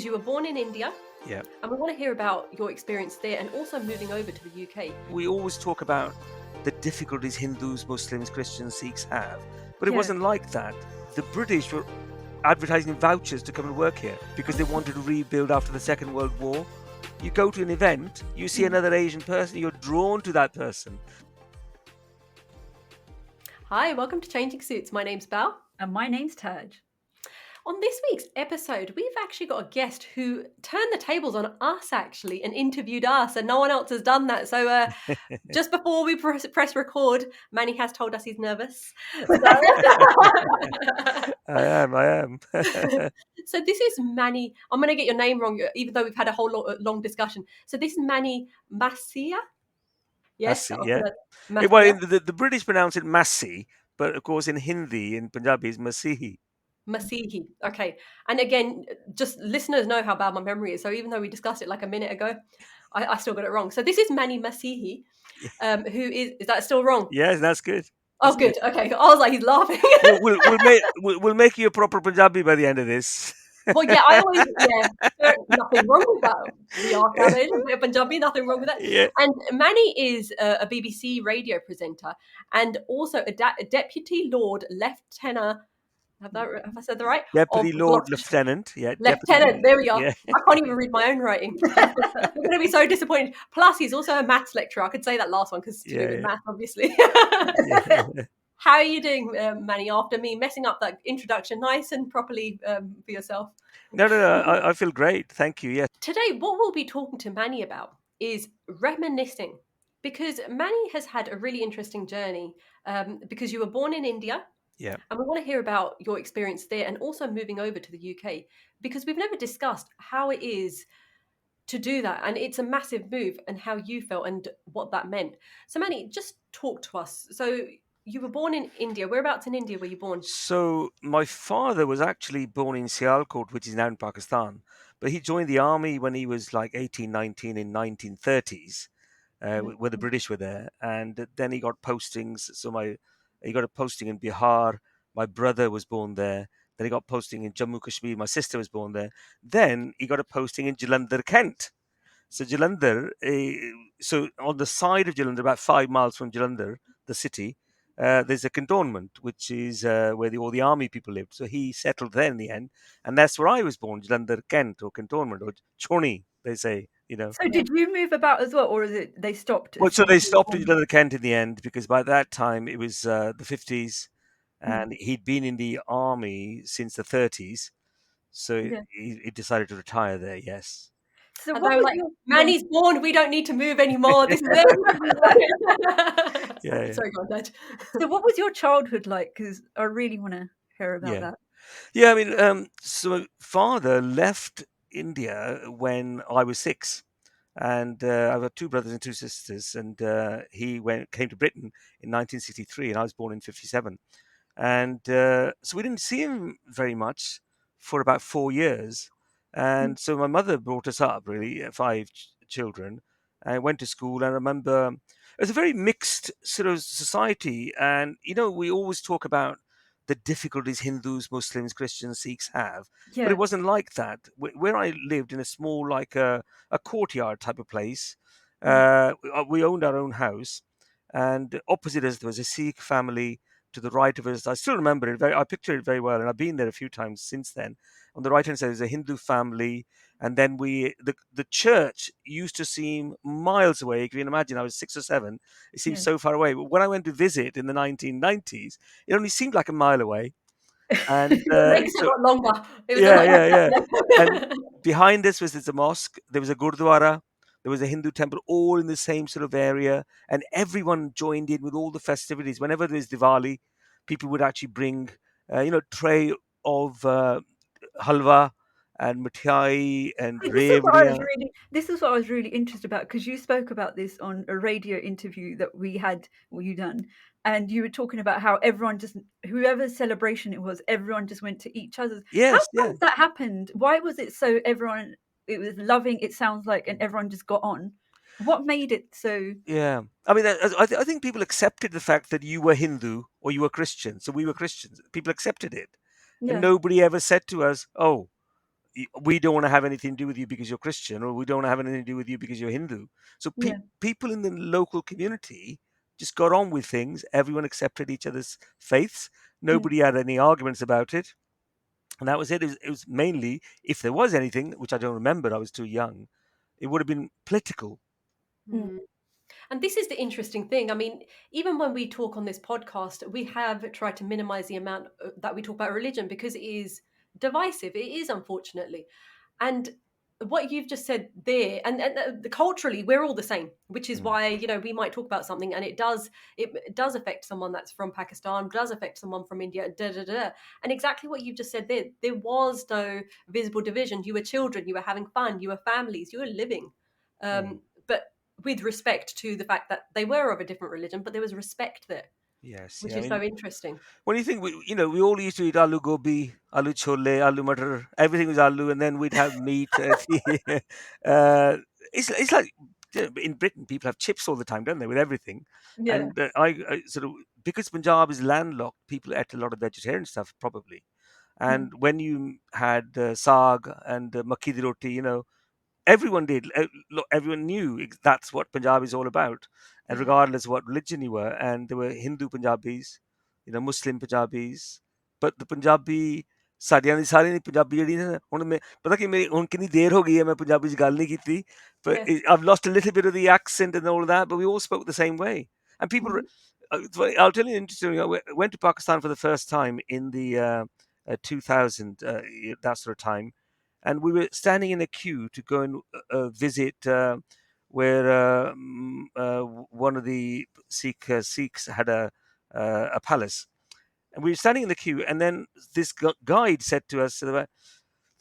You were born in India, Yeah. and we want to hear about your experience there and also moving over to the UK. We always talk about the difficulties Hindus, Muslims, Christians, Sikhs have, but it Yeah. wasn't like that. The British were advertising vouchers to come and work here because they wanted to rebuild after the Second World War. You go to an event, you see another Asian person, you're drawn to that person. Hi, welcome to Changing Suits. My name's Bal. And my name's Taj. On this week's episode, we've actually got a guest who turned the tables on us actually and interviewed us, and no one else has done that. So just before we press record, Manny has told us he's nervous. I am. So this is Manny. I'm going to get your name wrong, even though we've had a whole long discussion. So this is Manny Masih. Yes, Masih, yeah. Masih. Well, the British pronounce it Masih, but of course in Hindi, in Punjabi, it's Masihi. Masihi. Okay. And again, just listeners know how bad my memory is. So even though we discussed it like a minute ago, I still got it wrong. So this is Manny Masihi, who is that still wrong? Yes, that's good. Oh, good. Okay. I was like, he's laughing. We'll make you a proper Punjabi by the end of this. Well, yeah, nothing wrong with that. We are a bit of Punjabi, nothing wrong with that. Yeah. And Manny is a BBC radio presenter and also a Deputy Lord Lieutenant. Have I said that right? Deputy Lord Lieutenant. Yeah. Lieutenant. There we are. Yeah. I can't even read my own writing. I'm going to be so disappointed. Plus, he's also a maths lecturer. I could say that last one because it's to do with maths, obviously. How are you doing, Manny, after me messing up that introduction nice and properly for yourself? No. I feel great. Thank you. Yes. Today, what we'll be talking to Manny about is reminiscing, because Manny has had a really interesting journey because you were born in India. Yeah. And we want to hear about your experience there and also moving over to the UK, because we've never discussed how it is to do that. And it's a massive move and how you felt and what that meant. So Manny, just talk to us. So you were born in India. Whereabouts in India were you born? So my father was actually born in Sialkot, which is now in Pakistan, but he joined the army when he was like 18, 19 in 1930s, when the British were there, and then he got postings. He got a posting in Bihar. My brother was born there. Then he got posting in Jammu Kashmir. My sister was born there. Then he got a posting in Jalandhar, Kent. So Jalandhar, so on the side of Jalandhar, about 5 miles from Jalandhar, the city, there's a cantonment, which is where all the army people lived. So he settled there in the end, and that's where I was born, Jalandhar, Kent, or cantonment, or Choni, they say. So did you move about as well, or is it they stopped? Well, so they stopped in Jalandhar, Kent in the end, because by that time it was the 50s, and he'd been in the army since the 30s. So he decided to retire there, yes. So and what they were was like, Manny's born, we don't need to move anymore. This is it. Yeah. Sorry, go on, Dad. So what was your childhood like? Because I really want to hear about that. Yeah, I mean, so my father left India when I was 6, and I've got 2 brothers and 2 sisters, and he came to Britain in 1963, and I was born in 57, and so we didn't see him very much for about 4 years, and so my mother brought us up, really, 5 children. I went to school, and I remember it was a very mixed sort of society, and we always talk about the difficulties Hindus, Muslims, Christians, Sikhs have. But it wasn't like that. Where I lived in a small, like a courtyard type of place, we owned our own house, and opposite us there was a Sikh family. To the right of us, I still remember it. I picture it very well, and I've been there a few times since then. On the right hand side, there's a Hindu family, and then the church used to seem miles away. You can imagine, I was 6 or 7. It seemed so far away. But when I went to visit in the 1990s, it only seemed like a mile away. And Makes it a lot longer. yeah. And behind us there's a mosque. There was a gurdwara. There was a Hindu temple, all in the same sort of area, and everyone joined in with all the festivities. Whenever there's Diwali, people would actually bring, tray of halwa and mithai and revdiyan. This is what I was really interested about, because you spoke about this on a radio interview that we had, you done, and you were talking about how everyone just, whoever celebration it was, everyone just went to each other's. Yes, how come that happened? Why was it so everyone? It was loving. It sounds like, and everyone just got on. What made it so? Yeah, I mean, I think people accepted the fact that you were Hindu or you were Christian. So we were Christians. People accepted it, and nobody ever said to us, "Oh, we don't want to have anything to do with you because you're Christian, or we don't want to have anything to do with you because you're Hindu. So Yeah. people in the local community just got on with things. Everyone accepted each other's faiths. Yeah. Nobody had any arguments about it. And that was it. It was mainly, if there was anything, which I don't remember, I was too young, it would have been political. Mm. And this is the interesting thing. I mean, even when we talk on this podcast, we have tried to minimize the amount that we talk about religion because it is divisive. It is, unfortunately. And what you've just said there, and culturally, we're all the same, which is Mm, why, we might talk about something and it does affect someone that's from Pakistan, does affect someone from India, da da da. And exactly what you've just said there was no visible division. You were children, you were having fun, you were families, you were living. mm. But with respect to the fact that they were of a different religion, but there was respect there, Yes, which yeah. I is so mean, interesting. when you think we all used to eat aloo gobi, aloo chole, aloo matar, everything was aloo, and then we'd have meat. uh, it's like in Britain, people have chips all the time, don't they, with everything? Yeah. And I sort of, because Punjab is landlocked, people ate a lot of vegetarian stuff probably. Mm. And when you had saag and makki di roti, everyone did. Everyone knew that's what Punjab is all about, and Yeah. regardless of what religion you were, and there were Hindu Punjabis, Muslim Punjabis, but the Punjabi ਸਾਡੀਆਂ ਦੀ ਸਾਰਿਆਂ ਦੀ ਪੰਜਾਬੀ ਜਿਹੜੀ ਨਾ ਹੁਣ ਮੈਂ ਪਤਾ ਕਿ ਮੇਰੀ ਹੁਣ ਕਿੰਨੀ ਦੇਰ ਹੋ ਗਈ ਹੈ ਮੈਂ ਪੰਜਾਬੀ 'ਚ ਗੱਲ ਨਹੀਂ ਕੀਤੀ but Yeah. I've lost a little bit of the accent and all that, but we all spoke the same way. And people, Mhm. I'll tell you interesting. I went to Pakistan for the first time in the 2000 that sort of time, and we were standing in a queue to go and visit where one of the Sikhs had a palace, and we were standing in the queue, and then this guide said to us,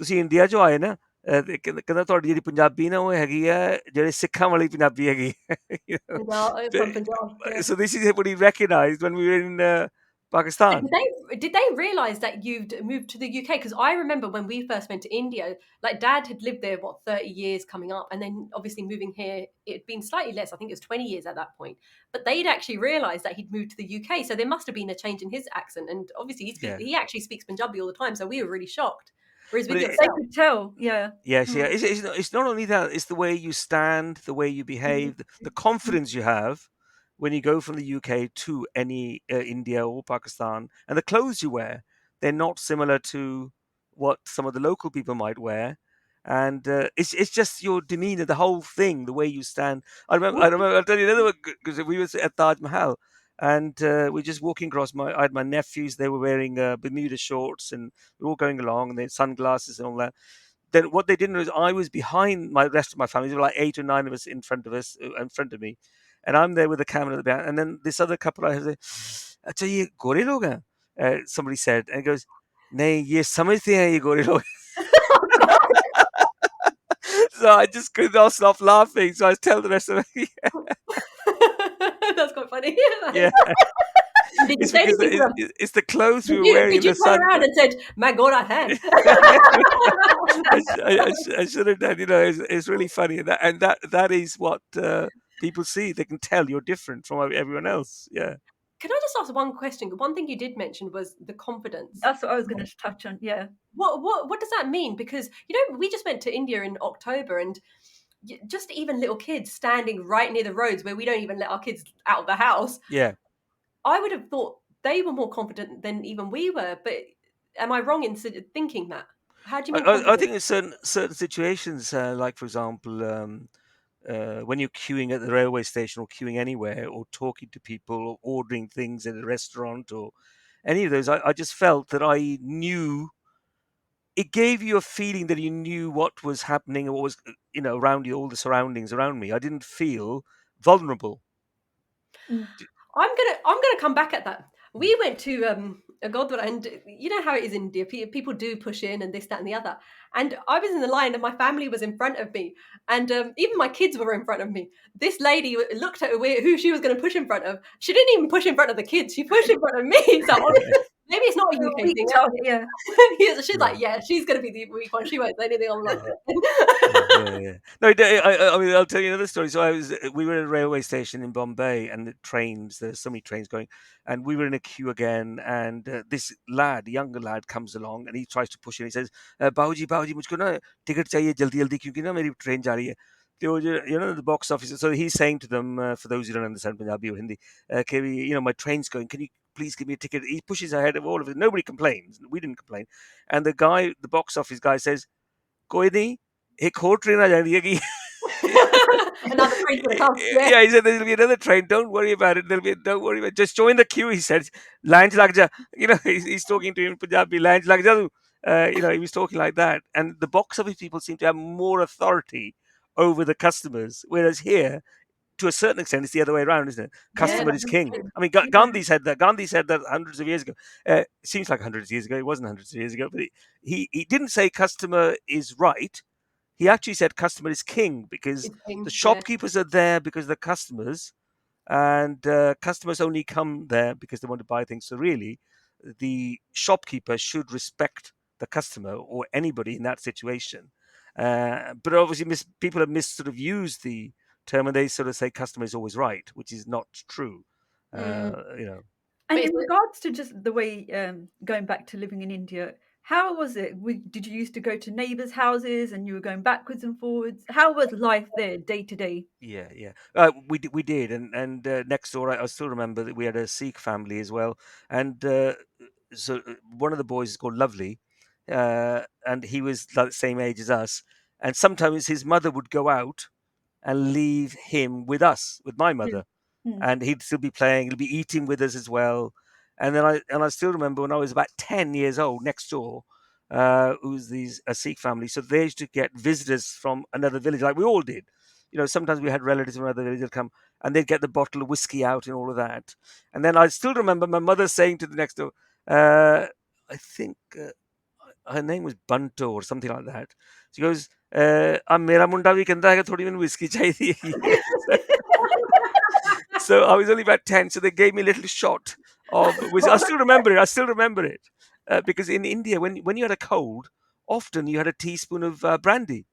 "ਤੁਸੀਂ India 'ਚੋਂ ਆਏ ਨਾ?" ਕਹਿੰਦਾ ਤੁਹਾਡੀ ਜਿਹੜੀ ਪੰਜਾਬੀ ਨਾ ਉਹ ਹੈਗੀ ਆ ਜਿਹੜੇ ਸਿੱਖਾਂ ਵਾਲੀ ਪੰਜਾਬੀ ਹੈਗੀ You know? Punjab, from Punjab. Yeah. So this is what he recognized when we were in And Pakistan. did they realize that you'd moved to the UK? Because I remember when we first went to India, like Dad had lived there 30 years coming up, and then obviously moving here, it had been slightly less. I think it was 20 years at that point. But they'd actually realised that he'd moved to the UK, so there must have been a change in his accent. And obviously, Yeah, he actually speaks Punjabi all the time, so we were really shocked. Whereas but with They yourself, could tell. Yeah. yes, yeah. Mm. It's not only that; it's the way you stand, the way you behave, the confidence you have when you go from the UK to any India or Pakistan, and the clothes you wear. They're not similar to what some of the local people might wear, and it's just your demeanor, the whole thing, the way you stand. I remember. I'll tell you another one because we were at Taj Mahal. And we're just walking across. I had my nephews. They were wearing Bermuda shorts, and we were all going along, and they had sunglasses and all that. Then what they didn't know is I was behind my rest of my family. There were like 8 or 9 of us in front of us, in front of me, and I'm there with the camera at the back. And then this other couple, I said, "अच्छा ये गोरे लोग हैं?" Somebody said, and he goes, "नहीं, ये समझते हैं ये गोरे लोग." oh God, So I just could not stop laughing. So I was telling the rest of them, that's quite funny. yeah, Did you it's say because anything to them? it's the clothes we Did were you wearing did in you the turn sun. around and said, "My God, I had"? I should have done. It's really funny, and that is what people see. They can tell you're different from everyone else. Yeah, Can I just ask one question? One thing you did mention was the confidence. That's what I was going to touch on. Yeah. What does that mean? Because we just went to India in October, and just even little kids standing right near the roads where we don't even let our kids out of the house. yeah. I would have thought they were more confident than even we were. But am I wrong in thinking that? How do you mean I confident? think in certain situations, like for example, when you're queuing at the railway station or queuing anywhere, or talking to people, or ordering things at a restaurant, or any of those, I just felt that I knew. It gave you a feeling that you knew what was happening, and what was around you, all the surroundings around me. I didn't feel vulnerable. Mm. I'm gonna come back at that. Mm. We went to a Godwara, and you know how it is in India. People do push in and this, that, and the other. And I was in the line, and my family was in front of me, and even my kids were in front of me. This lady looked at who she was going to push in front of. She didn't even push in front of the kids. She pushed in front of me. So honestly, maybe it's not a A UK weak thing. target. Yeah. She's Yeah. like, yeah, she's going to be the weak one. She won't say anything. I'm like, yeah. No, I mean, I'll tell you another story. So we were at a railway station in Bombay, and there's so many trains going, and we were in a queue again, and this lad, a younger lad, comes along, and he tries to push in. He says, "Babuji, Babuji, मुझको ना ticket चाहिए जल्दी जल्दी क्योंकि ना मेरी train जा रही है." तो the box officer. So he's saying to them, for those who don't understand Punjabi or Hindi, my train's going. Can you please give me a ticket? He pushes ahead of all of it. Nobody complains. We didn't complain. And the box office guy says, कोई नहीं एक और train आ जानी है कि Another train's gonna come. Yeah. yeah, he said there'll be another train. Don't worry about it. Don't worry about it. Just join the queue. He said, "Line lag ja." He's talking to him in Punjabi. Line lag ja tu. He was talking like that. And the box office people seem to have more authority over the customers, whereas here, to a certain extent, it's the other way around, isn't it? Yeah, Customer Yeah, is that's king. true. I mean, yeah. Gandhi said that. Gandhi said that hundreds of years ago. It seems like hundreds of years ago. It wasn't hundreds of years ago, but he didn't say customer is right. He actually said customer is king because It's the king. Yeah. shopkeepers are there because they're customers, and customers only come there because they want to buy things. So really, the shopkeeper should respect the customer or anybody in that situation. But obviously, people have sort of used the term, and they sort of say customer is always right, which is not true. Mm. Uh, you know, But And it's in regards to just the way, going back to living in India, how was it? Did you used to go to neighbors' houses and you were going backwards and forwards? How was life there day to day? yeah, yeah. We did, and next door, I still remember that we had a Sikh family as well, and one of the boys is called Lovely, and he was like the same age as us, and sometimes his mother would go out and leave him with us, with my Yeah. mother, Mm. and he'd still be playing. He'd be eating with us as well. And then I still remember when I was about 10 years old, next door, who was a Sikh family. So they used to get visitors from another village, like we all did. Sometimes we had relatives from another village that come, and they'd get the bottle of whiskey out and all of that. And then I still remember my mother saying to the next door, I think her name was Bunto or something like that. She goes, "अब मेरा मुंडा भी कहता है कि थोड़ी मैंने whiskey चाहिए." So I was only about 10, so they gave me a little shot of whiskey. I still remember it. I still remember it. Because in India, when you had a cold, often you had a teaspoon of brandy.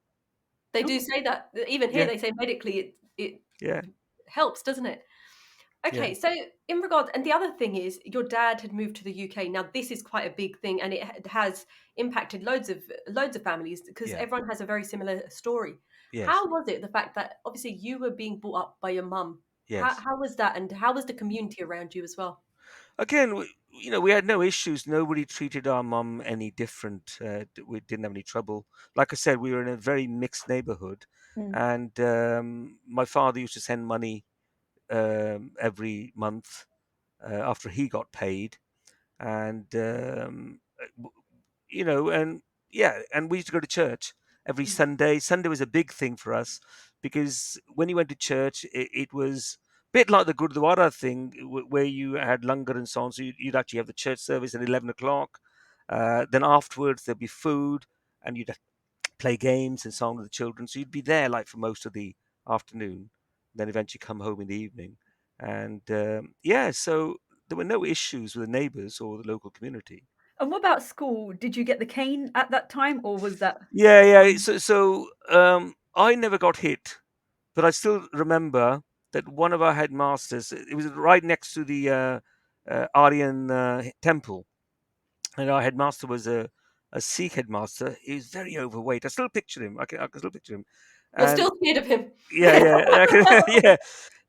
They Oh, do say that. Even here, Yeah, they say medically it yeah, helps, doesn't it? yeah, Okay, so in regards, and the other thing is, your dad had moved to the UK. Now, this is quite a big thing, and it has impacted loads of families because yeah, everyone has a very similar story. yes, How was it the fact that obviously you were being brought up by your mum? How yes. how was that, and how was the community around you as well? Again, we had no issues. Nobody treated our mum any different. We didn't have any trouble. Like I said, we were in a very mixed neighborhood, mm. and my father used to send money every month after he got paid, and and yeah, and we used to go to church every Mm. Sunday. Sunday was a big thing for us because when you went to church, it was a bit like the Gurdwara thing, where you had langar and so on. So you'd actually have the church service at 11 o'clock. Then afterwards there'd be food, and you'd play games and so on with the children. So you'd be there like for most of the afternoon, then eventually come home in the evening. And yeah, so there were no issues with the neighbours or the local community. And what about school? Did you get the cane at that time, or was that? Yeah, yeah. Um, So I never got hit, but I still remember that one of our headmasters. It was right next to the Aryan temple, and our headmaster was a Sikh headmaster. He was very overweight. I still picture him. I can still picture him. You're And still scared of him. yeah, yeah, yeah.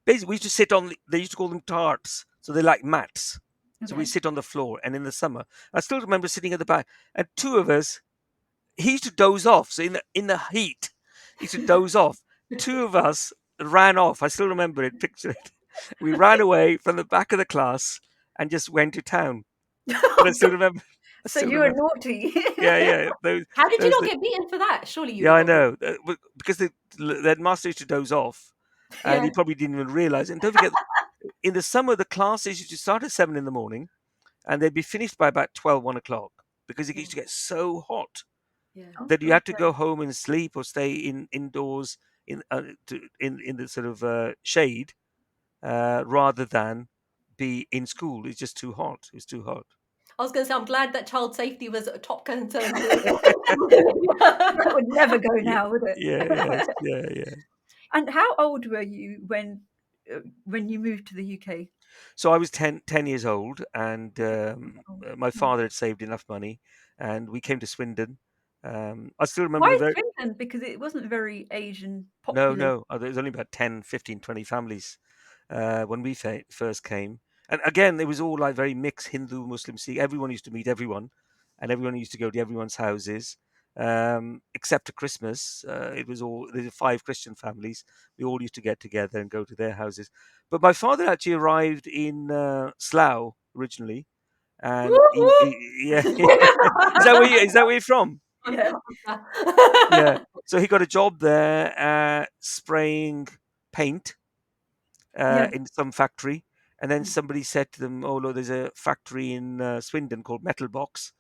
Basically, we used to sit on. They used to call them tarts, so they're like mats. So we okay. sit on the floor, and in the summer, I still remember sitting at the back, and two of us, he used to doze off. So in the heat, he used to doze off. Two of us ran off. I still remember it. Picture it. We ran away from the back of the class and just went to town. But I Oh, still God. remember. I So still you were remember. naughty. Yeah, yeah. How did you Those. not get beaten for that? Surely you would Yeah, have I got beaten. know. Because the headmaster used to doze off, and he Yeah. probably didn't even realize. And don't forget, in the summer, the classes used to start at 7 in the morning, and they'd be finished by about 12, 1 o'clock, because it used Oh, to get so hot yeah. Oh that you God. had to go home and sleep or stay indoors in the sort of shade, rather than be in school. It's just too hot. It's too hot. I was going to say, I'm glad that child safety was a top concern for you. That would never go Yeah, now, would it? yeah, yes, yeah, yeah. And how old were you when you moved to the UK? So I was 10 years old, and Oh, my mm. father had saved enough money, and we came to Swindon. I still remember the Why very. Swindon? Because it wasn't very Asian No, populated. no, there was only about 10, 15, 20 families when we first came. And again, it was all like very mixed Hindu, Muslim, Sikh. Everyone used to meet everyone, and everyone used to go to everyone's houses, except at Christmas. It was all, there's 5 Christian families. We all used to get together and go to their houses. But my father actually arrived in Slough originally, and yeah, is that where you're from? Yeah, Yeah. So he got a job there spraying paint yeah. in some factory. And then somebody said to them, "Oh, look, there's a factory in Swindon called Metal Box.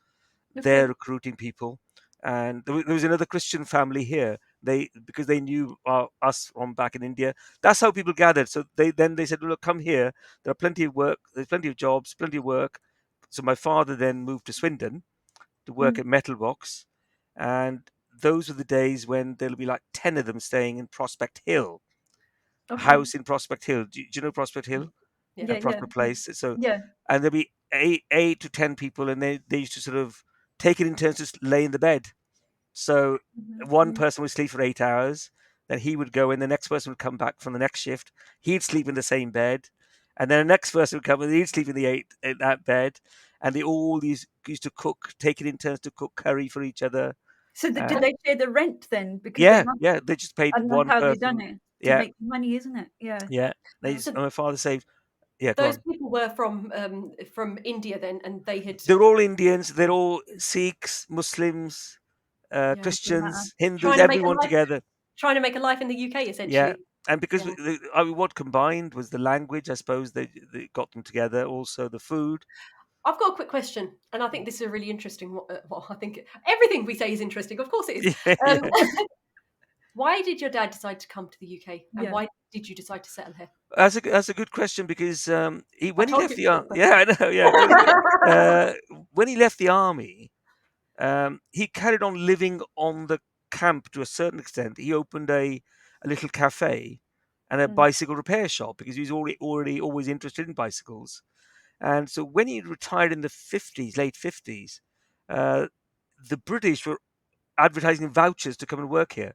They're Okay. recruiting people." And there was another Christian family here. Because they knew us from back in India. That's how people gathered. So they said, "Look, come here. There are plenty of work. There's plenty of jobs, plenty of work." So my father then moved to Swindon to work Mm, at Metal Box, and those were the days when there'll be like 10 of them staying in Prospect Hill, a okay. house in Prospect Hill. Do you know Prospect Hill? Yeah. Yeah, At yeah, Prospect Place. So, yeah. and there'll be eight to 10 people, and they used to sort of take it in turns to lay in the bed. So Mhm, one mm. person would sleep for 8 hours, then he would go in, the next person would come back from the next shift. He'd sleep in the same bed, and then the next person would come and he'd sleep in the eight in that bed. And they all used to cook, take it in turns to cook curry for each other. So did Uh, they share the rent then? Because they yeah, must, yeah, they just paid and that's one how they done person. it to Yeah, make money, isn't it? Yeah. yeah. Wow. So My father saved. Yeah, go those on. people were from India then, and they had, They're all Indians. They're all Sikhs, Muslims, yeah, Doesn't matter. Christians, Hindus, trying to make a everyone life, together. in the UK Yeah, essentially. and because Yeah. I mean, what combined was the language. I suppose they got them together. Also, the food. I've got a quick question, and I think this is a really interesting one. Well, I think everything we say is interesting. Of course it is. Yeah, Um, yeah. why did your dad decide to come to the UK, and Yeah. why did you decide to settle here? That's a good question because I when he told you left it was a good yeah, I know, yeah, question. when he left the army, he carried on living on the camp to a certain extent. He opened a little cafe and a Mm, bicycle repair shop because he was already always interested in bicycles. And so when he retired in the 50s, late 50s, uh, the British were advertising vouchers to come and work here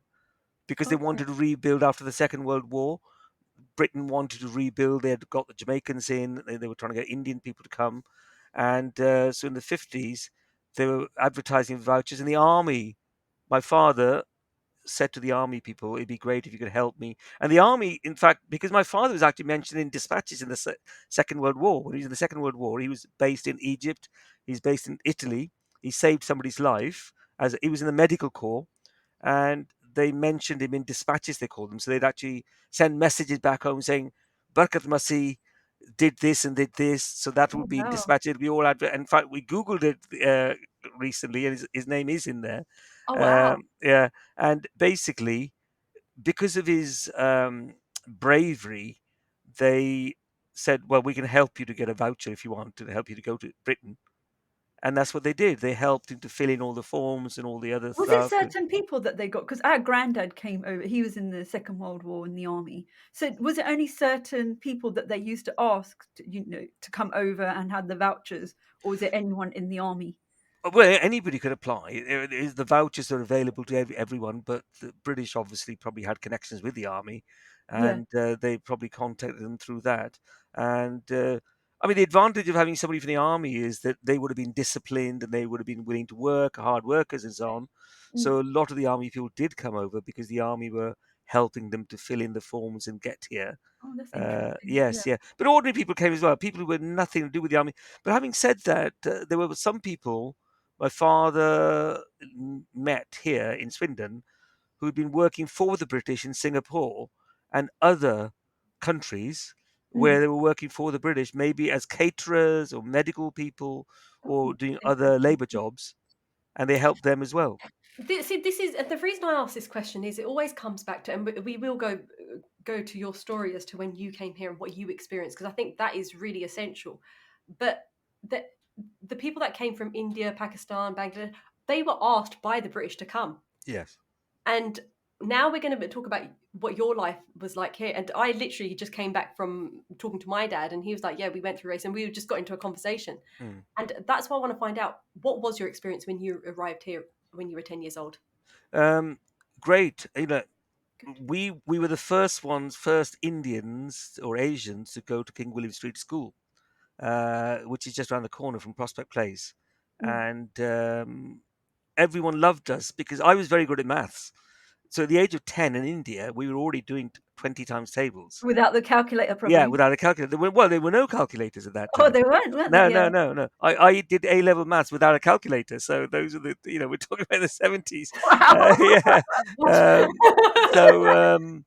because they okay. wanted to rebuild after the Second World War. Britain wanted to rebuild. They had got the Jamaicans in. They were trying to get Indian people to come. And so in the 50s, they were advertising vouchers. In the army, my father said to the army people, "It'd be great if you could help me." And the army, in fact, because my father was actually mentioned in dispatches in the Second World War. When he was in the Second World War, he was based in Egypt. He's based in Italy. He saved somebody's life as he was in the medical corps, and they mentioned him in dispatches. They called them, so they'd actually send messages back home saying, "Barkat Masih did this and did this," so that Oh would be in wow. dispatches. We all had. In fact, we googled it recently, and his name is in there. Oh wow. Yeah, and basically, because of his bravery, they said, "Well, we can help you to get a voucher if you want to help you to go to Britain." And that's what they did. They helped him to fill in all the forms and all the other Was it stuff. certain people that they got? Because our granddad came over. He was in the Second World War in the army. So was it only certain people that they used to ask, to come over and had the vouchers, or was it anyone in the army? Well, anybody could apply. The vouchers are available to everyone, but the British obviously probably had connections with the army, Yeah. and they probably contacted them through that. And I mean, the advantage of having somebody from the army is that they would have been disciplined and they would have been willing to work, hard workers, and so on. Mm. So a lot of the army people did come over because the army were helping them to fill in the forms and get here. Oh, that's interesting. Yeah. Yes, yeah, but ordinary people came as well. People who had nothing to do with the army. But having said that, there were some people my father met here in Swindon who'd been working for the British in Singapore and other countries Mm. where they were working for the British, maybe as caterers or medical people or Oh, doing that's other interesting. labor jobs, and they helped them as well. See, this is the reason I ask this question is it always comes back to, and we will go to your story as to when you came here and what you experienced, because I think that is really essential. But that. the people that came from India, Pakistan, Bangladesh, they were asked by the British to come. Yes. And now we're going to talk about what your life was like here. And I literally just came back from talking to my dad, and he was like, yeah, we went through race, and we just got into a conversation. And that's why I want to find out, what was your experience when you arrived here when you were 10 years old? Great. We were the first Indians or Asians to go to King William Street School, which is just around the corner from Prospect Place, and everyone loved us because I was very good at maths. So at the age of 10 in India, we were already doing 20 times tables. Without the calculator, Yeah, probably. without a calculator. There were no calculators at that Oh, time. they weren't No, they? no, Yeah. no, no. I did A-level maths without a calculator. So those are we're talking about the 70s. Wow. Yeah. Um,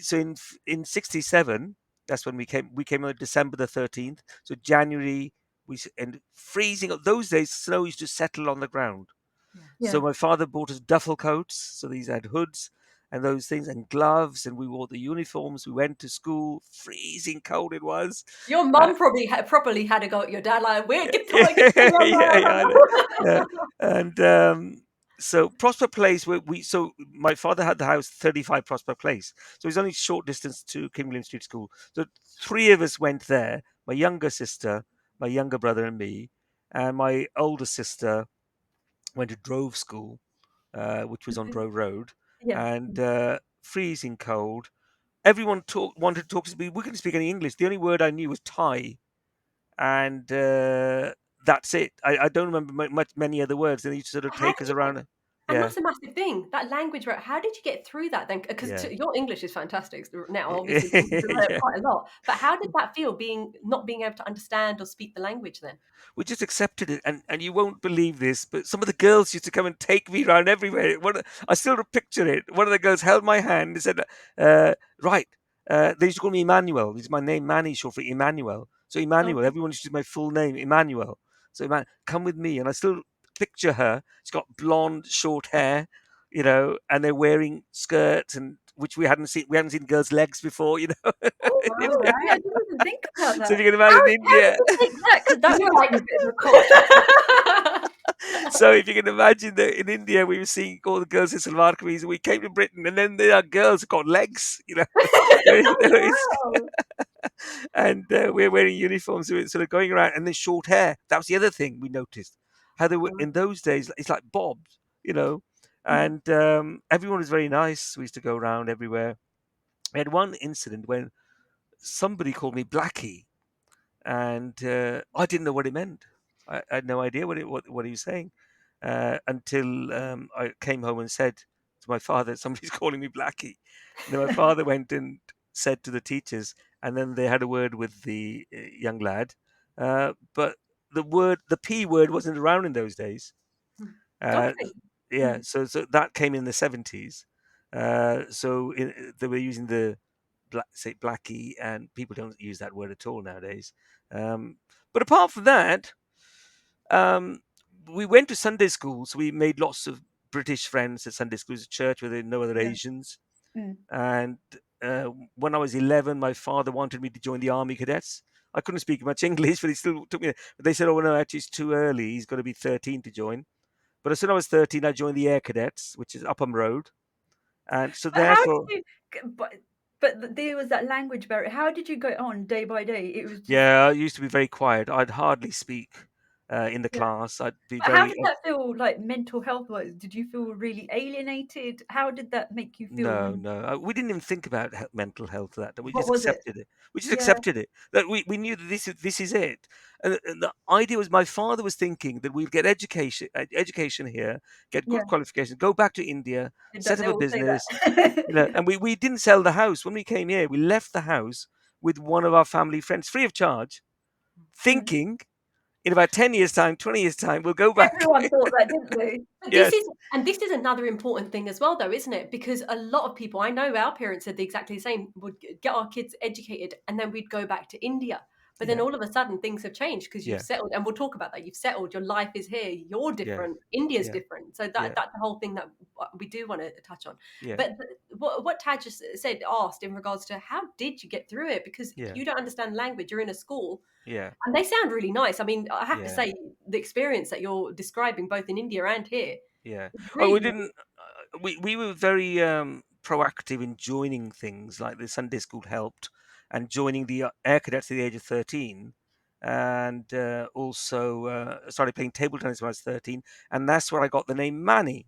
so in 67, that's when we came on December the 13th. So January, and freezing. Those days, snow used to settle on the ground. Yeah. Yeah. So my father bought us duffel coats. So these had hoods and those things and gloves, and we wore the uniforms. We went to school. Freezing cold it was. Your Uh, mum probably properly had a go at your dad, like, wait, get yeah, some, get some. yeah, I know. Yeah. And so Prospect Place, so my father had the house 35 Prospect Place, so it's only short distance to King William Street School. So three of us went there: my younger sister, my younger brother, and me. And my older sister went to Drove School, which was on Drove Road, Yeah. and freezing cold. Everyone wanted to talk to me. We couldn't speak any English. The only word I knew was Thai, and that's it. I don't remember many other words. They used to sort of How take did us you get? around. And Yeah, that's a massive thing. That language, right? How did you get through that then? Because yeah, your English is fantastic now, obviously, because you've learned yeah. quite a lot. But how did that feel, being not being able to understand or speak the language then? We just accepted it, and you won't believe this, but some of the girls used to come and take me around everywhere. I still picture it. One of the girls held my hand and said, "Right." They used to call me Emmanuel. This is my name, Manny, short for Emmanuel. So Emmanuel, Okay. everyone used to use my full name, Emmanuel. So come with me, and I still picture her. She's got blonde, short hair, and they're wearing skirts, and which we hadn't seen. We hadn't seen girls' legs before, Oh, in all India. right. I didn't even think about So if that. you can How imagine how did India. you take that? Because that You were must like, be a bit of a culture shock. So if you can imagine that in India we were seeing all the girls in salwar kameez, and we came to Britain, and then there are girls who got legs, Wow. and we're wearing uniforms, so it's sort of going around, and then short hair. That was the other thing we noticed. How they were in those days, it's like bobs, Mm. and everyone was very nice. We used to go around everywhere. We had one incident when somebody called me Blackie, and I didn't know what it meant. I had no idea what he was saying until I came home and said to my father, "Somebody's calling me Blackie." And then my father went and said to the teachers, and then they had a word with the young lad. But the P word wasn't around in those days. Uh, okay. yeah, Mm. so that came in the 70s. They were using the say blackie, and people don't use that word at all nowadays. Um, but apart from that, um, we went to Sunday school, so we made lots of British friends at Sunday school. It was a church where there were no other Yeah. Asians. Mm. And when I was 11, my father wanted me to join the Army Cadets. I couldn't speak much English, but he still took me. But they said, "Oh no, actually, it's too early. He's got to be 13 to join." But as soon as I was 13, I joined the Air Cadets, which is Upham Road, and so But how did therefore, you? But there was that language barrier. How did you go on day by day? It was just yeah, I used to be very quiet. I'd hardly speak in the yeah. class. I'd be But how very did that feel like mental health wise? Did you feel really alienated? How did that make you feel no, when no. We didn't even think about mental health. That we what just was it? accepted it. We just Yeah, accepted it. That we knew that this is it. And the idea was, my father was thinking that we'd get education here, get yeah. good qualifications, go back to India, set They up a all say business. that. And we didn't sell the house when we came here. We left the house with one of our family friends, free of charge, Mm. thinking in about 10 years' time, 20 years' time, we'll go back. Everyone thought that, didn't they? But Yes. this is another important thing as well, though, isn't it? Because a lot of people, I know our parents said exactly the same, would get our kids educated and then we'd go back to India. But then Yeah. all of a sudden things have changed because you've Yeah. settled, and we'll talk about that. You've settled, your life is here, you're Yeah. different, India's Yeah. different. So Yeah. that's the whole thing that we do want to touch on. Yeah. But what Taj just asked in regards to how did you get through it? Because Yeah, you don't understand language. You're in a school, yeah, and they sound really nice. I mean, I have to yeah, say, the experience that you're describing, both in India and here, yeah. is Oh, we really, really. didn't. We were very proactive in joining things like the Sunday school helped, and joining the air cadets at the age of 13, and also started playing table tennis when I was 13, and that's where I got the name Manny.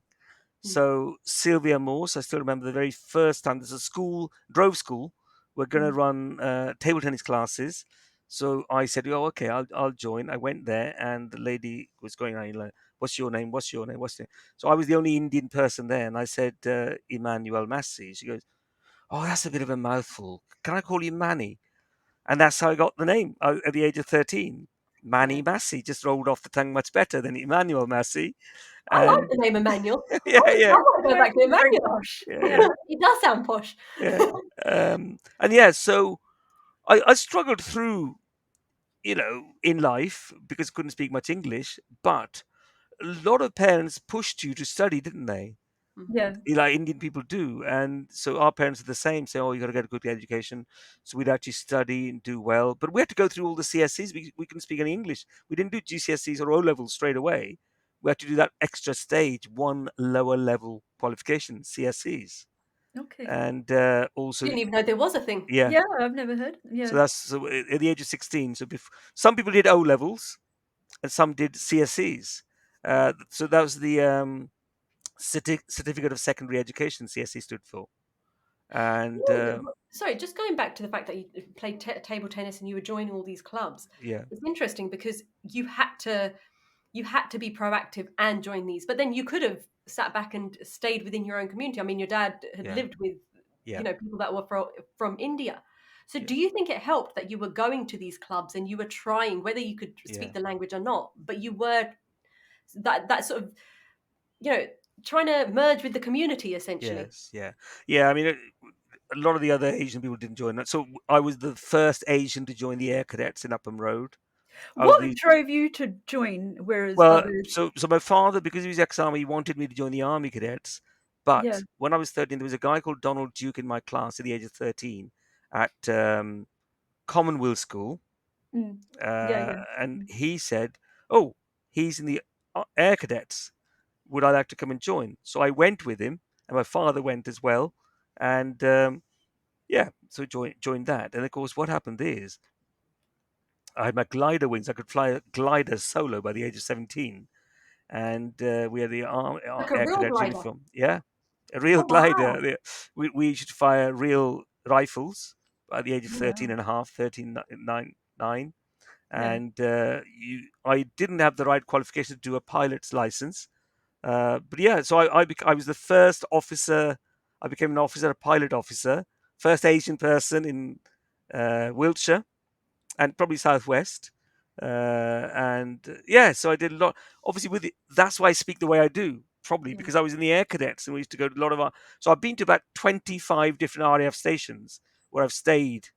Mm, So Sylvia Morse, I still remember the very first time there's a school, Drove School, we're going to Mm. run table tennis classes. So I said, "Oh, okay, I'll join." I went there, and the lady was going on, like, "What's your name? What's your name? What's your name?" So I was the only Indian person there, and I said, "Emmanuel Masih." She goes, "Oh, that's a bit of a mouthful. Can I call you Manny?" And that's how I got the name at the age of 13. yeah. Manny Massey just rolled off the tongue much better than Emmanuel Massey. I like And the name Emmanuel. yeah, I yeah, want to go Well, back to it's very Emmanuel. posh. yeah, Yeah. yeah. He does sound posh. Yeah. And yeah, so I struggled through, in life because I couldn't speak much English, but a lot of parents pushed you to study, didn't they? Mhm. Yeah. Like Indian people do. And so our parents are the same, say, "Oh, you got to get a good education." So we'd actually study and do well. But we had to go through all the CSCs. We couldn't speak any English. We didn't do GCSEs or O levels straight away. We had to do that extra stage, one lower level qualification, CSCs. Okay. And also, Didn't even know there was a thing. yeah. Yeah, I've never heard. So Yeah. that's so at the age of 16. So some people did O levels and some did CSCs. So that was the Certificate of Secondary Education, CSC stood for. And Sorry, just going back to the fact that you played table tennis and you were joining all these clubs. yeah, It's interesting because you had to be proactive and join these, but then you could have sat back and stayed within your own community. I mean, your dad had yeah, lived with, yeah, people that were from India. So yeah, do you think it helped that you were going to these clubs and you were trying, whether you could yeah, speak the language or not, but you were that sort of, you know, trying to merge with the community essentially? yes, yeah, yeah. I mean, a lot of the other Asian people didn't join that. So I was the first Asian to join the Air Cadets in Upham Road. I was What the drove you to join, whereas Well, others? so my father, because he was ex-army, he wanted me to join the army cadets. Yeah. But when I was 13, there was a guy called Donald Duke in my class at the age of 13 at Commonwealth School, Mm. Yeah. Yeah. and Mm. he said, "Oh, he's in the air cadets. Would I like to come and join?" So I went with him, and my father went as well, and yeah, so joined that. And of course, what happened is I had my glider wings. I could fly a glider solo by the age of 17, and we had the Like a air real cadet glider. uniform. Yeah, a real Oh glider. wow. We should fire real rifles by the age of 13 Wow. and a half, 13, 9, Yeah. and I didn't have the right qualification to do a pilot's license. But yeah, so I was the first officer. I became an officer, a pilot officer, first Asian person in Wiltshire and probably Southwest. And yeah, so I did a lot. Obviously, that's why I speak the way I do. Probably Yeah. because I was in the air cadets and we used to go to a lot of our. So I've been to about 25 different RAF stations where I've stayed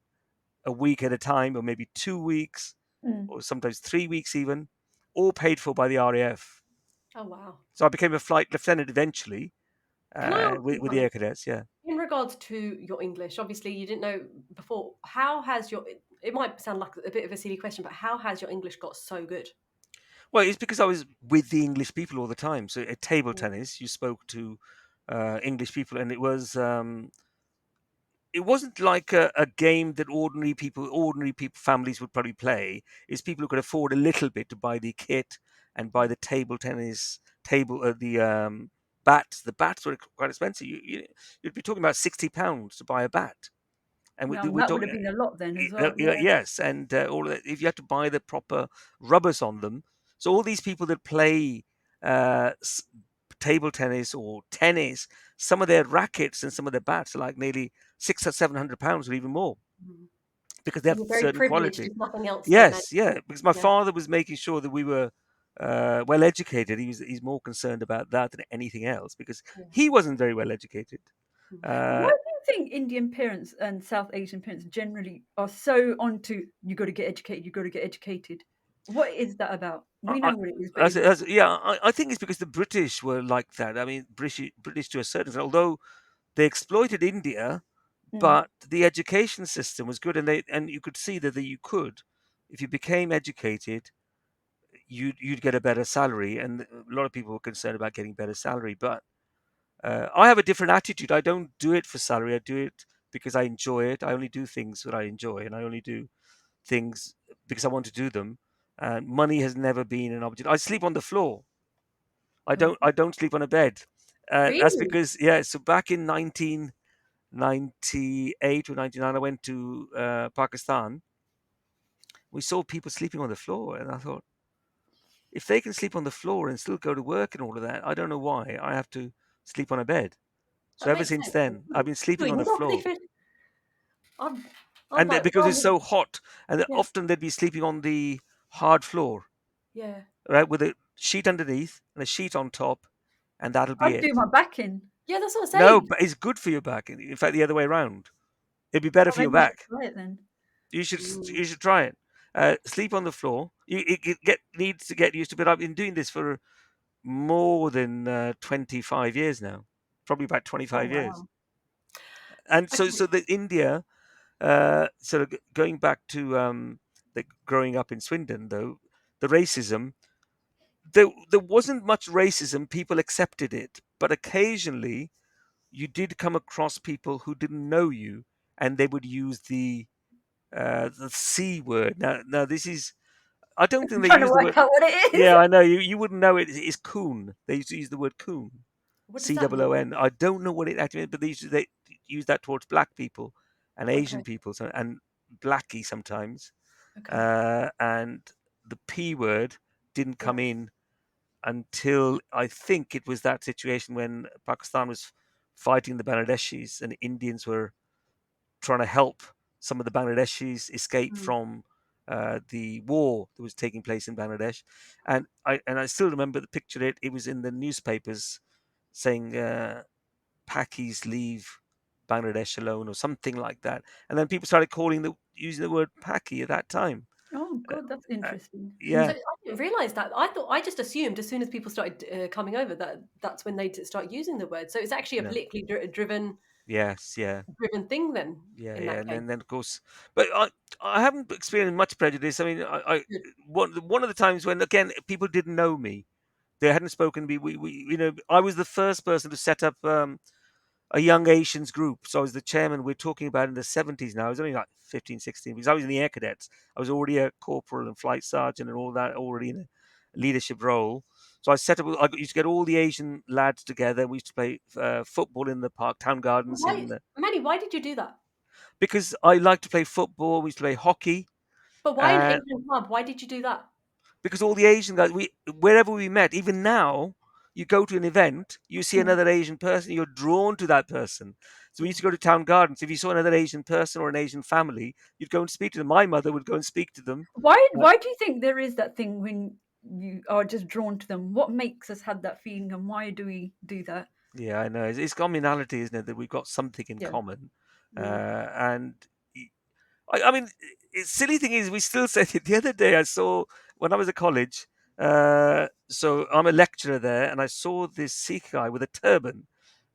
a week at a time, or maybe 2 weeks, Mm. or sometimes 3 weeks even, all paid for by the RAF. Oh wow. So I became a flight lieutenant eventually Can I ask you with the something? air cadets. Yeah. In regards to your English, obviously you didn't know before. How has it might sound like a bit of a silly question, but how has your English got so good? Well, it's because I was with the English people all the time. So at table Mm, tennis, you spoke to English people, and it wasn't like a game that ordinary people, families would probably play. It's people who could afford a little bit to buy the kit and buy mm. the table tennis table, the bats. The bats were quite expensive. You'd be talking about £60 to buy a bat, and Well, we're that would talking. have been a lot then as well. Yeah. Yes, and all of that, if you had to buy the proper rubbers on them. So all these people that play uh, s- table tennis or tennis, some of their rackets and some of their bats are like nearly £600 or £700 or even more Mm. because they So have you're very certain privileged, quality. if nothing else, then, man. Yes, yeah, because my Yeah. father was making sure that we were well educated. He's more concerned about that than anything else because Yeah. he wasn't very well educated. Mm. Why Uh, do you think Indian parents and South Asian parents generally are so onto you got to get educated, you got to get educated? What is that about? We know I, what it is, but is yeah, I think it's because the British were like that. I mean, British to a certain extent, although they exploited India, Mm. but the education system was good, and you could see that you could, if you became educated, you'd get a better salary, and a lot of people were concerned about getting better salary. But I have a different attitude. I don't do it for salary. I do it because I enjoy it. I only do things that I enjoy, and I only do things because I want to do them. And money has never been an object. I sleep on the floor. I Oh, don't sleep on a bed. That's really? because, yeah. So back in 1998 or 99, I went to Pakistan. We saw people sleeping on the floor, and I thought, if they can sleep on the floor and still go to work and all of that, I don't know why I have to sleep on a bed. So That ever makes since sense. then, I've been sleeping on Wait, the you're not floor, sleeping. I'm, I'm and like, because it's oh, so hot, and yeah, often they'd be sleeping on the hard floor, yeah. right, with a sheet underneath and a sheet on top, and that'll be I'd do it. my back in. Yeah, that's what I'm No, saying. but it's good for your back. In fact, the other way around. It'd be better Oh, for your maybe I should back. try it then. Mm. You should try it. Sleep on the floor. You needs to get used to it. I've been doing this for more than 25 years now, probably about Oh, 25 years. wow. And Okay. so the India, sort of going back to the growing up in Swindon, though, the racism, there wasn't much racism. People accepted it, but occasionally you did come across people who didn't know you, and they would use the C word. Now this is, I don't think I'm they trying to use the work word. out what it is. Yeah, I know you wouldn't know it. It's coon. They used to use the word coon, What does that mean? COON. I don't know what it actually means, but they use that towards black people and Asian Okay. people, and blackie sometimes. Okay. And the P word didn't Yeah. come in until I think it was that situation when Pakistan was fighting the Bangladeshis and Indians were trying to help some of the Bangladeshis escape Mm. from the war that was taking place in Bangladesh. And I still remember the picture. It was in the newspapers saying Pakis leave Bangladesh alone or something like that. And then people started using the word Paki at that time. Oh Uh, God, that's uh, interesting. So yeah, I didn't realize that. I just assumed as soon as people started coming over that that's when they start using the word. So it's actually a no, politically yes, yeah. driven thing then Yeah, in yeah, that and case. then of course, but I haven't experienced much prejudice. I mean, I Good. one of the times when again people didn't know me, they hadn't spoken to me. I was the first person to set up a young Asians group. So I was the chairman. We're talking about in the 70s now. I was only like 15, 16 because I was in the air cadets. I was already a corporal and flight sergeant and all that, already in a leadership role. So I set up. I used to get all the Asian lads together. We used to play football in the park, town gardens Why, Manny? Why did you do that? because I like to play football. We used to play hockey, But why an and Asian club? Why did you do that? because all the Asian guys, wherever we met, even now, you go to an event, you see Mm. another Asian person, you're drawn to that person. So we used to go to town gardens. If you saw another Asian person or an Asian family, you'd go and speak to them. My mother would go and speak to them. Why? Uh, Why do you think there is that thing when you are just drawn to them? What makes us have that feeling, and why do we do that? yeah, I know. It's communality, isn't it? That we've got something in Yeah. common. Mm. And I mean, silly thing is, we still say it. The other day, I saw when I was at college. So I'm a lecturer there, and I saw this Sikh guy with a turban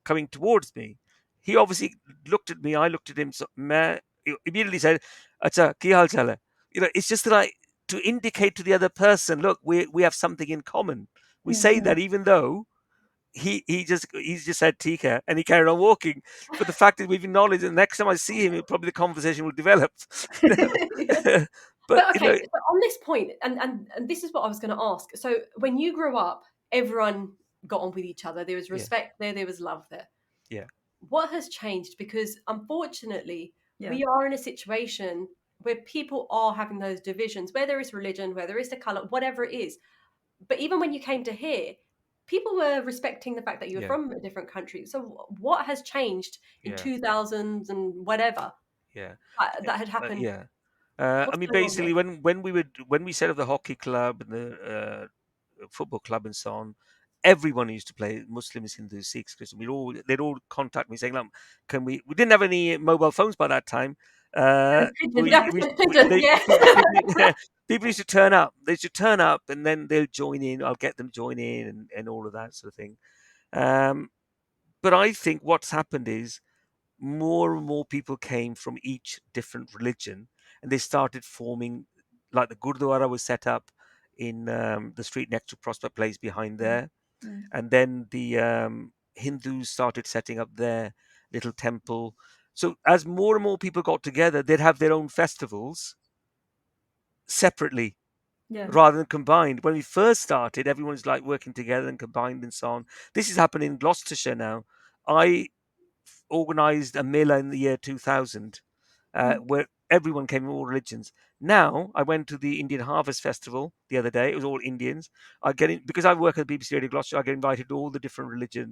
coming towards me. He obviously looked at me. I looked at him. So, he immediately said, "Acha, ki hal chal hai?" It's just that I to indicate to the other person, look, we have something in common. We say Mm. that even though he's just said Tika and he carried on walking. But the fact that we've acknowledged, and next time I see him, probably the conversation will develop. You Yeah. know, but But okay, so on this point, and this is what I was going to ask. So when you grew up, everyone got on with each other. There was yeah, respect there. There was love there. yeah, What has changed? Because unfortunately, Yeah. we are in a situation where people are having those divisions, whether it's religion, whether it's the color, whatever it is. But even when you came to here, people were respecting the fact that you were yeah, from a different country. So what has changed in yeah, 2000s and whatever yeah, that had happened? yeah. I What's mean, going on there? basically, when we set up the hockey club and the football club and so on, everyone used to play, Muslims, Hindus, Sikhs, Christians. They'd all contact me saying, "Look, can we?" We didn't have any mobile phones by that time. It was pigeon. That's the pigeon, They, yeah. people used to turn up. They used to turn up, and then they'll join in. I'll get them to join in, and all of that sort of thing. Um, but I think what's happened is more and more people came from each different religion, and they started forming, like the Gurdwara was set up in the street next to Prospect Place behind Mm, there, mm. and then the Hindus started setting up their little temple. So as more and more people got together, they'd have their own festivals separately Yeah. rather than combined. When we first started, everyone was like working together and combined and so on. This is happening in Gloucestershire now. I organized a Mela in the year 2000 Mm. where everyone came from all religions. Now, I went to the Indian Harvest Festival the other day. It was all Indians. I get in because I work at the BBC Radio Gloucester. I get invited to all the different Yeah.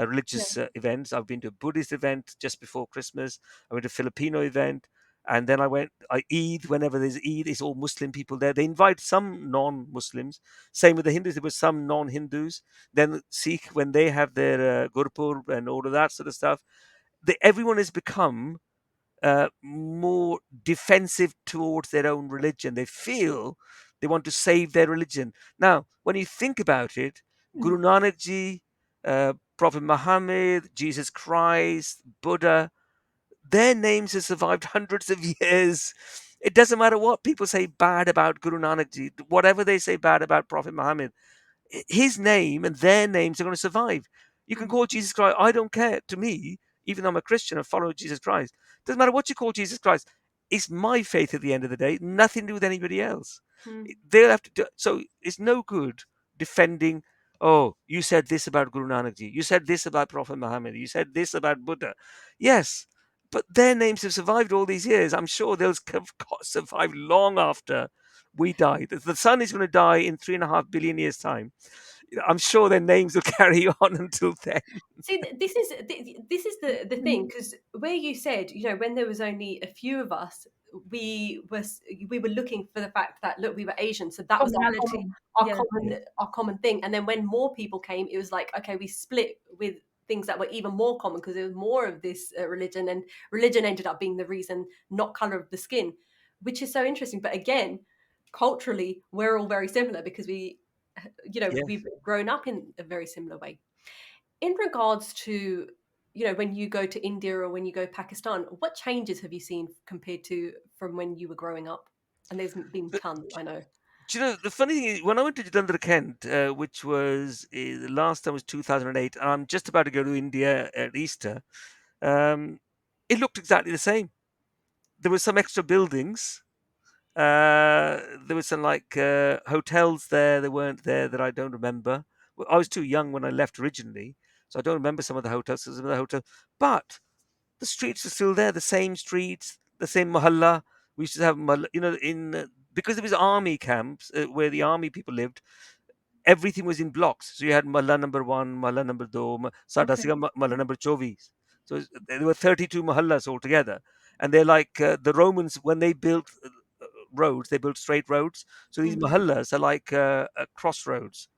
religious events. I've been to a Buddhist event just before Christmas. I went to a Filipino event, and then I Eid. Whenever there's Eid, it's all Muslim people there. They invite some non-Muslims. Same with the Hindus. There were some non-Hindus. Then Sikh, when they have their Gurpurb and all of that sort of stuff, everyone has become more defensive towards their own religion. They feel they want to save their religion. Now, when you think about it, Mm. Guru Nanak Ji, Prophet Muhammad, Jesus Christ, Buddha, their names have survived hundreds of years. It doesn't matter what people say bad about Guru Nanak Ji, whatever they say bad about Prophet Muhammad, his name and their names are going to survive. You can Mm. call Jesus Christ. I don't care. To me, even though I'm a Christian and follow Jesus Christ, doesn't matter what you call Jesus Christ. It's my faith at the end of the day. Nothing to do with anybody else. Mm. They'll have to do. So it's no good defending. Oh, you said this about Guru Nanak Ji. You said this about Prophet Muhammad. You said this about Buddha. Yes, but their names have survived all these years. I'm sure they'll survive long after we die. The sun is going to die in 3.5 billion years' time. I'm sure their names will carry on until then. See, this is the thing, Mm. because where you said, when there was only a few of us, we were looking for the fact that, look, we were Asian, so that was Commonality. Yeah. Yeah, our common thing. And then when more people came, it was like, okay, we split with things that were even more common because there was more of this religion, and religion ended up being the reason, not color of the skin, which is so interesting. But again, culturally, we're all very similar because we've yes. grown up in a very similar way. In regards to, when you go to India or when you go Pakistan, what changes have you seen compared to from when you were growing up? And there's been But, tons, I know. do you know, the funny thing is, when I went to London, Kent, which was the last time was 2008, and I'm just about to go to India at Easter, um, it looked exactly the same. There were some extra buildings. There was some like hotels there that weren't there that I don't remember. Well, I was too young when I left originally, so I don't remember some of the hotels. Some of the hotels, but the streets are still there. The same streets, the same mahalla. We used to have, in because it was army camps where the army people lived. Everything was in blocks. So you had Malla number one, Malla number two, Sada Okay. Siga Malla number 24. So there were 32 mahallas altogether. And they're like the Romans, when they built roads, they built straight roads. So these Mm. mahallas are like crossroads,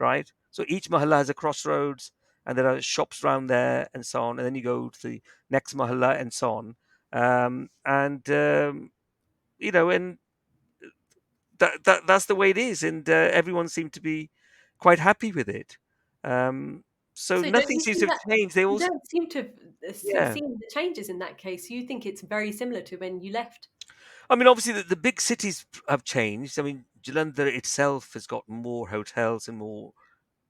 right? So each mahalla has a crossroads, and there are shops around there and so on. And then you go to the next mahalla and so on. And and that's the way it is, and everyone seemed to be quite happy with it. Um, so So don't nothing you seems think to have that changed. They you all, don't seem to have yeah. seen the changes in that case? You think it's very similar to when you left? I mean, obviously, the big cities have changed. I mean, Jalandhar itself has got more hotels and more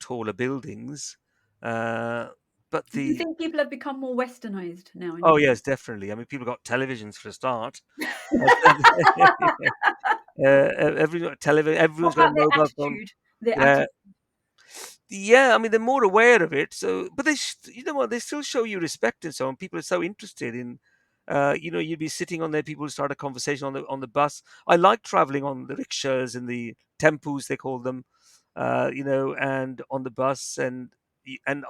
taller buildings. Uh, but Do you the think people have become more westernized now in Oh India? yes, definitely. I mean, people got televisions for a start. What Everyone's got a about their mobile phone. attitude? Their Uh, attitude. Yeah, I mean, they're more aware of it. So, but you know what? They still show you respect and so on. People are so interested in, you'd be sitting on there. People start a conversation on the bus. I like traveling on the rickshaws and the tempos they call them, and on the bus, and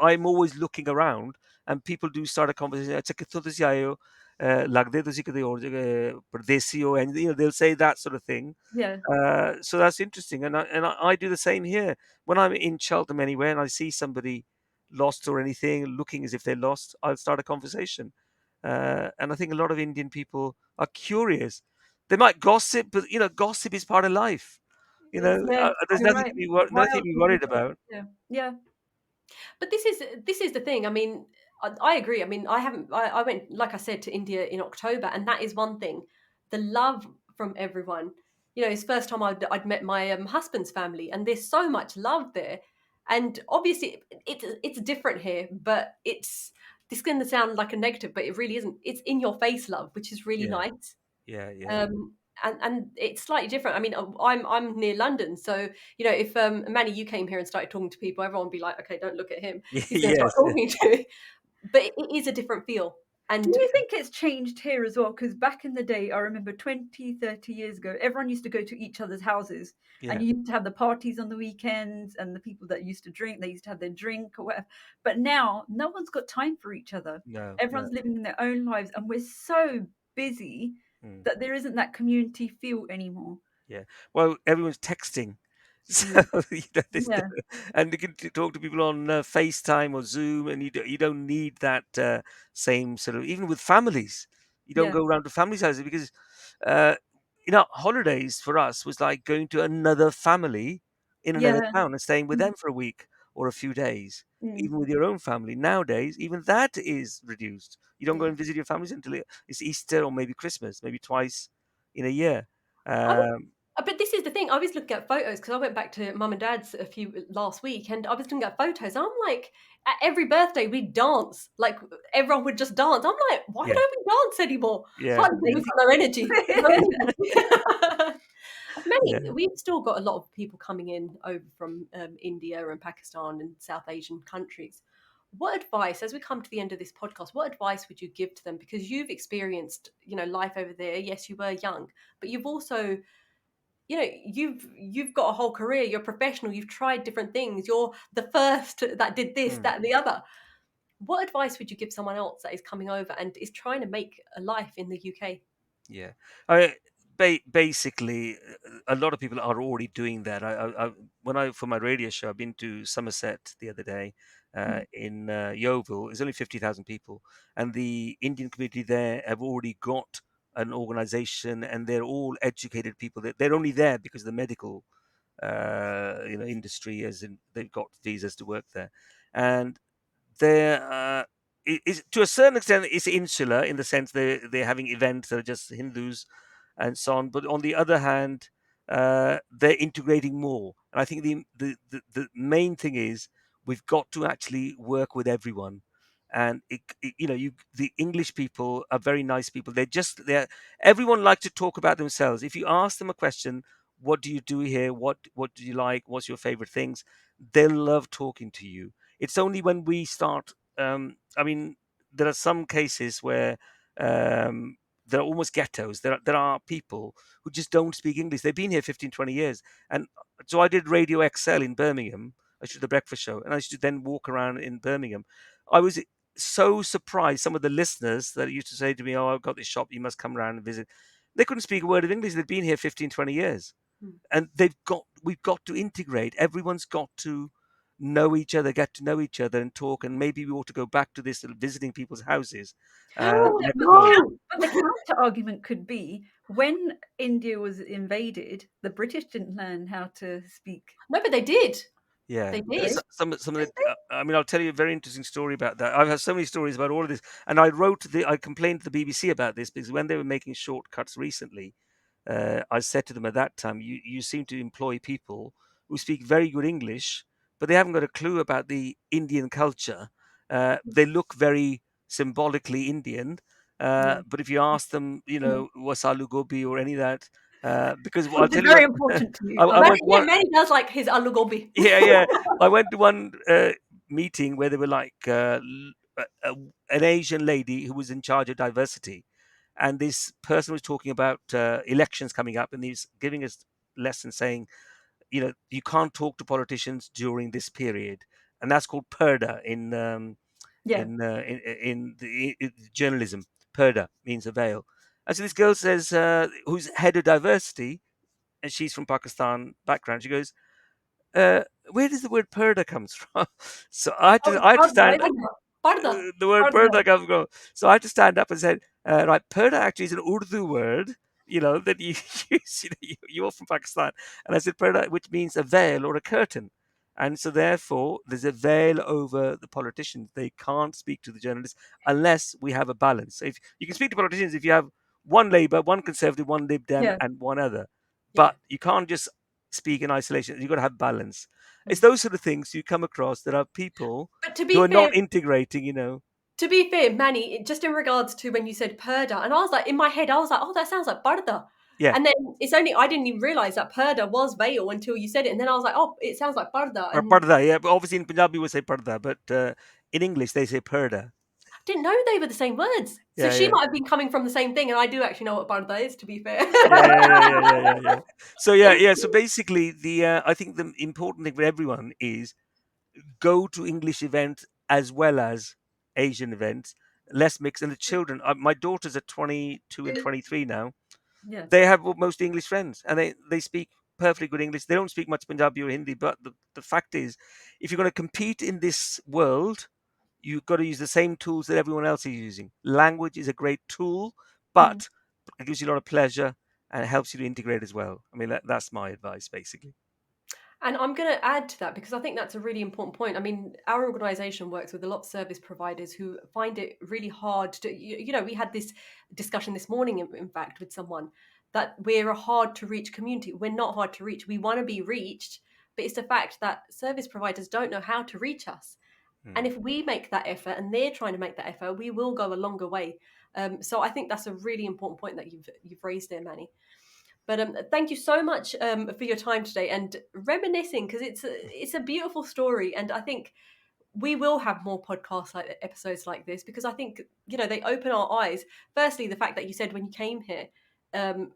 I'm always looking around, and people do start a conversation. "Acha, kitthon tusi aaye ho? Lagde tusi kite aur jagah pardesi ho," and they'll say that sort of thing. Yeah. So that's interesting, and I do the same here. When I'm in Cheltenham anywhere and I see somebody lost or anything, looking as if they're lost, I'll start a conversation. And I think a lot of Indian people are curious. They might gossip, but gossip is part of life. Yeah, There's you're nothing right. to be Why nothing to else be would we worried talk? about. Yeah. Yeah. But this is the thing. I mean, I agree. I mean, I haven't. I went, like I said, to India in October, and that is one thing. The love from everyone. You know, it's the first time I'd met my husband's family, and there's so much love there. And obviously, it's different here, but it's this is going to sound like a negative, but it really isn't. It's in your face love, which is really Yeah, nice. yeah, yeah. And it's slightly different. I mean, I'm near London, so you know, if Manny, you came here and started talking to people, everyone would be like, okay, don't look at him. He's going to start Yes. talking to. But it is a different feel. Do And you think it's changed here as well? Because back in the day, I remember 20, 30 years ago, everyone used to go to each other's houses and Yeah. you used to have the parties on the weekends and the people that used to drink, they used to have their drink or whatever. But now, no one's got time for each other. No, no. Everyone's living in their own lives and we're so busy Mm. that there isn't that community feel anymore. Yeah. Well, everyone's texting. So, Mm. this, Yeah, and you can talk to people on FaceTime or Zoom, and you don't need that same sort of, even with families, you don't yeah, go around to families' houses because, uh, holidays for us was like going to another family in another yeah. town and staying with Mm, them for a week or a few days. mm. Even with your own family nowadays, even that is reduced. You don't go yeah. and visit your families until it's Easter or maybe Christmas, maybe twice in a year. I was, Um, but this is the thing. I was looking at photos because I went back to mum and dad's a few last week, and I was looking at photos. I'm like, at every birthday we dance. Like everyone would just dance. I'm like, why yeah, don't we dance anymore? It's yeah, like yeah, we've got no energy. No energy. Many, yeah. we've still got a lot of people coming in over from India and Pakistan and South Asian countries. What advice, as we come to the end of this podcast, what advice would you give to them? Because you've experienced, you know, life over there. Yes, you were young, but you've also, you know, you've got a whole career. You're a professional. You've tried different things. You're the first that did this, Mm. that, and the other. What advice would you give someone else that is coming over and is trying to make a life in the UK? Yeah, I basically a lot of people are already doing that. When I for my radio show, I've been to Somerset the other day, Mm. in Yeovil. It's only 50,000 people, and the Indian community there have already got an organization, and they're all educated people. They're only there because of the medical, industry, as in they've got visas to work there, and they're to a certain extent it's insular in the sense they're having events that are just Hindus and so on. But on the other hand, they're integrating more. And I think the main thing is we've got to actually work with everyone. And the English people are very nice people. They're everyone likes to talk about themselves. If you ask them a question, what do you do here? What do you like? What's your favorite things? They'll love talking to you. It's only when we start. I mean, there are some cases where um, there are almost ghettos. There are people who just don't speak English. They've been here 15, 20 years. And so I did Radio XL in Birmingham. I used to do the breakfast show, and I used to then walk around in Birmingham. I was so surprised. Some of the listeners that used to say to me, "Oh, I've got this shop. You must come around and visit." They couldn't speak a word of English. They'd been here 15, 20 years, Hmm. and we've got to integrate. Everyone's got to know each other, get to know each other, and talk. And maybe we ought to go back to this visiting people's houses But in a couple of months. No, the counter argument could be when India was invaded, the British didn't learn how to speak. no, but they did. Yeah, They did. some of the. I mean, I'll tell you a very interesting story about that. I've had so many stories about all of this, and I complained to the BBC about this because when they were making shortcuts recently, I said to them at that time, you seem to employ people who speak very good English, but they haven't got a clue about the Indian culture. They look very symbolically Indian, Yeah. but if you ask them, Mm. what's aloo gobi or any of that, because I'll Which is tell you very what, important to you. I I'm Manny, went sure. yeah, one. Manny does like his aloo gobi. Yeah, yeah. I went to one meeting where they were like an Asian lady who was in charge of diversity, and this person was talking about elections coming up, and he's giving us lessons saying, you can't talk to politicians during this period, and that's called purda Yeah. in journalism. Purda means a veil, and so this girl says, who's head of diversity, and she's from Pakistan background. She goes, uh, where does the word purda comes from? So Oh, it's I had to Parda, stand. isn't it? Parda. The word Parda. purda comes from. So I had to stand up and said, right, purda actually is an Urdu word. That you use. You're from Pakistan, and I said purda, which means a veil or a curtain. And so, therefore, there's a veil over the politicians. They can't speak to the journalists unless we have a balance. So if you can speak to politicians if you have one Labour, one Conservative, one Lib Dem, Yeah. and one other, Yeah. but you can't just speak in isolation. You've got to have balance. It's Mm. those sort of things you come across. There are people But to who be are not fair, integrating. Manny, just in regards to when you said Purda, and I was like, in my head, I was like, oh, that sounds like Barda. Yeah, And then it's only, I didn't even realize that Purda was veil until you said it. And then I was like, oh, it sounds like Barda. or And parda. Yeah, but obviously in Punjabi we say parda, but in English they say purda. I didn't know they were the same words. So Yeah, she yeah. might have been coming from the same thing. And I do actually know what Barda is, to be fair. Yeah. So yeah. So basically, I think the important thing for everyone is go to English events as well as Asian events. Less mix, and the children. My daughters are 22 and 23 now. Yeah. They have mostly English friends, and they speak perfectly good English. They don't speak much Punjabi or Hindi, but the fact is, if you're going to compete in this world, you've got to use the same tools that everyone else is using. Language is a great tool, Mhm. but it gives you a lot of pleasure and it helps you to integrate as well. I mean, that's my advice, basically. And I'm going to add to that because I think that's a really important point. I mean, our organization works with a lot of service providers who find it really hard to, we had this discussion this morning, in fact, with someone that we're a hard to reach community. We're not hard to reach. We want to be reached, but it's the fact that service providers don't know how to reach us. And Hmm. if we make that effort and they're trying to make that effort, we will go a longer way. So I think that's a really important point that you've raised there, Manny. But thank you so much for your time today and reminiscing because it's a beautiful story, and I think we will have more podcasts like episodes like this because I think they open our eyes. Firstly, the fact that you said when you came here, um,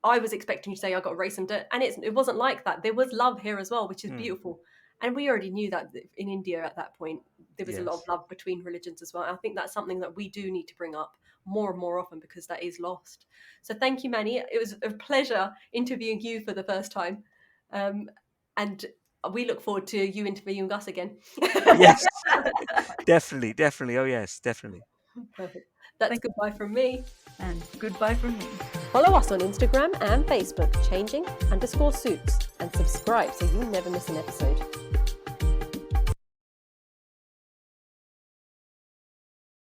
I was expecting you to say I got race and dirt, and it wasn't like that. There was love here as well, which is Hmm. beautiful. And we already knew that in India at that point there was a lot of Yes. love between religions as well. I think that's something that we do need to bring up more and more often because that is lost. So thank you, Manny. It was a pleasure interviewing you for the first time, and we look forward to you interviewing us again. Yes. Definitely. Oh, yes, definitely. Perfect. That's Thank goodbye from me. And goodbye from me. Follow us on Instagram and Facebook, changing_suits, and subscribe so you never miss an episode.